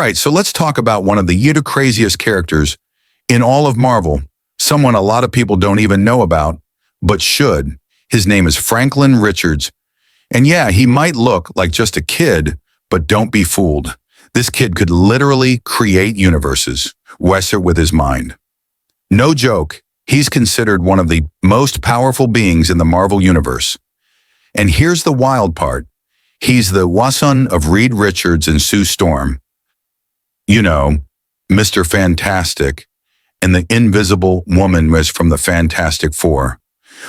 right, so let's talk about one of the craziest characters in all of Marvel, someone a lot of people don't even know about, but should. His name is Franklin Richards. And yeah, he might look like just a kid, but don't be fooled. This kid could literally create universes, Wesser with his mind. No joke, he's considered one of the most powerful beings in the Marvel Universe. And here's the wild part. He's the son of Reed Richards and Sue Storm. You know, Mr. Fantastic, and the Invisible Woman was from the Fantastic Four.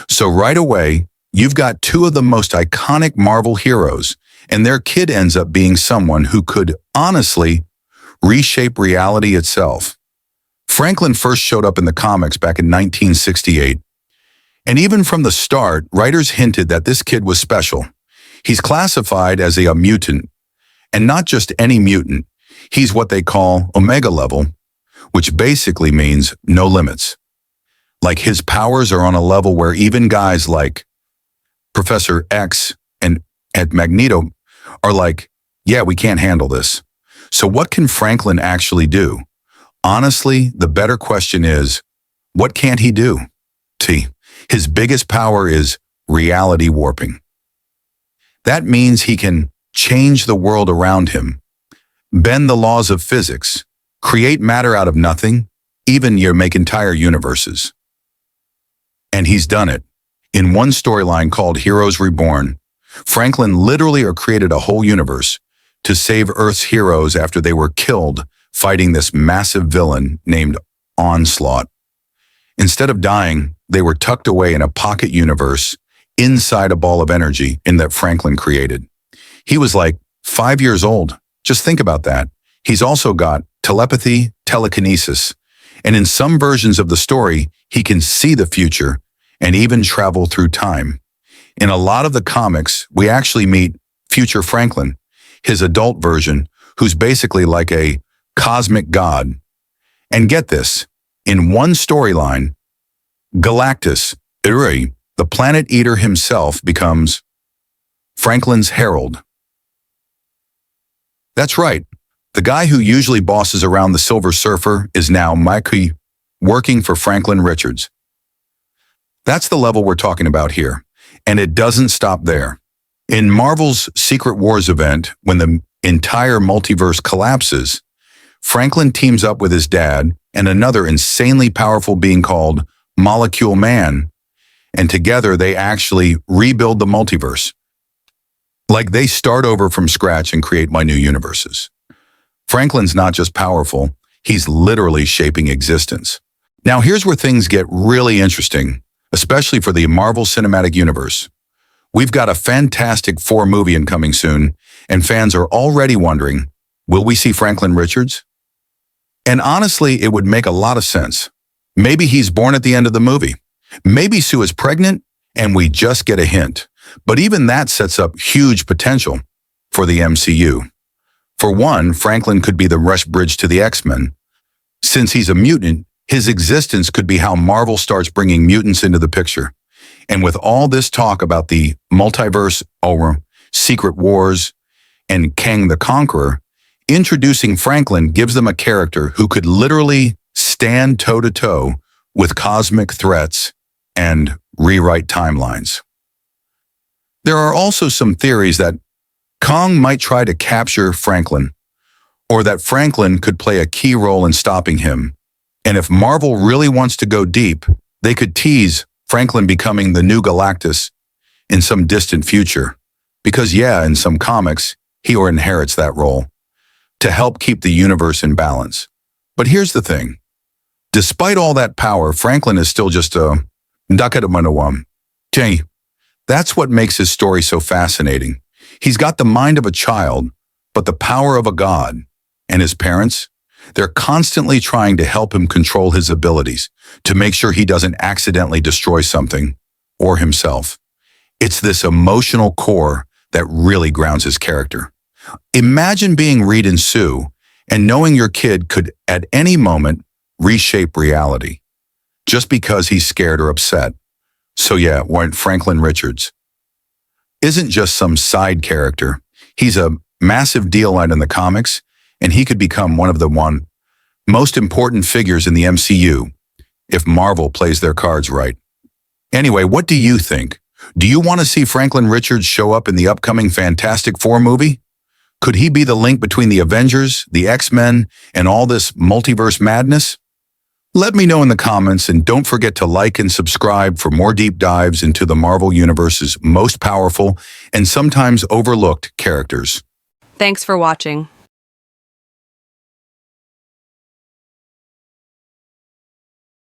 So right away, you've got two of the most iconic Marvel heroes, and their kid ends up being someone who could, honestly, reshape reality itself. Franklin first showed up in the comics back in 1968, and even from the start, writers hinted that this kid was special. He's classified as a mutant, and not just any mutant. He's what they call Omega level, which basically means no limits. Like his powers are on a level where even guys like Professor X and Magneto are like, yeah, we can't handle this. So what can Franklin actually do? Honestly, the better question is, what can't he do? His biggest power is reality warping. That means he can change the world around him, bend the laws of physics, create matter out of nothing, even make entire universes. And he's done it. In one storyline called Heroes Reborn, Franklin literally created a whole universe to save Earth's heroes after they were killed fighting this massive villain named Onslaught. Instead of dying, they were tucked away in a pocket universe inside a ball of energy that Franklin created. He was like 5 years old. Just think about that. He's also got telepathy, telekinesis, and in some versions of the story, he can see the future and even travel through time. In a lot of the comics, we actually meet future Franklin, his adult version, who's basically like a cosmic god. And get this, in one storyline, Galactus, the planet eater himself, becomes Franklin's herald. That's right. The guy who usually bosses around the Silver Surfer is now Mikey, working for Franklin Richards. That's the level we're talking about here. And it doesn't stop there. In Marvel's Secret Wars event, when the entire multiverse collapses, Franklin teams up with his dad and another insanely powerful being called Molecule Man, and together they actually rebuild the multiverse. Like they start over from scratch and create my new universes. Franklin's not just powerful, he's literally shaping existence. Now here's where things get really interesting, especially for the Marvel Cinematic Universe. We've got a Fantastic Four movie incoming soon, and fans are already wondering, will we see Franklin Richards? And honestly, it would make a lot of sense. Maybe he's born at the end of the movie. Maybe Sue is pregnant, and we just get a hint. But even that sets up huge potential for the MCU. For one, Franklin could be the rush bridge to the X-Men. Since he's a mutant, his existence could be how Marvel starts bringing mutants into the picture. And with all this talk about the multiverse, or Secret Wars, and Kang the Conqueror, introducing Franklin gives them a character who could literally stand toe-to-toe with cosmic threats and rewrite timelines. There are also some theories that Kang might try to capture Franklin, or that Franklin could play a key role in stopping him. And if Marvel really wants to go deep, they could tease Franklin becoming the new Galactus in some distant future. Because yeah, in some comics, he inherits that role to help keep the universe in balance. But here's the thing. Despite all that power, Franklin is still just a Dakadamanawam. That's what makes his story so fascinating. He's got the mind of a child, but the power of a god. And his parents? They're constantly trying to help him control his abilities, to make sure he doesn't accidentally destroy something, or himself. It's this emotional core that really grounds his character. Imagine being Reed and Sue, and knowing your kid could at any moment reshape reality, just because he's scared or upset. So yeah, Franklin Richards isn't just some side character. He's a massive deal out in the comics, and he could become one of the most important figures in the MCU if Marvel plays their cards right. Anyway, what do you think? Do you want to see Franklin Richards show up in the upcoming Fantastic Four movie? Could he be the link between the Avengers, the X-Men, and all this multiverse madness? Let me know in the comments, and don't forget to like and subscribe for more deep dives into the Marvel Universe's most powerful and sometimes overlooked characters. Thanks for watching.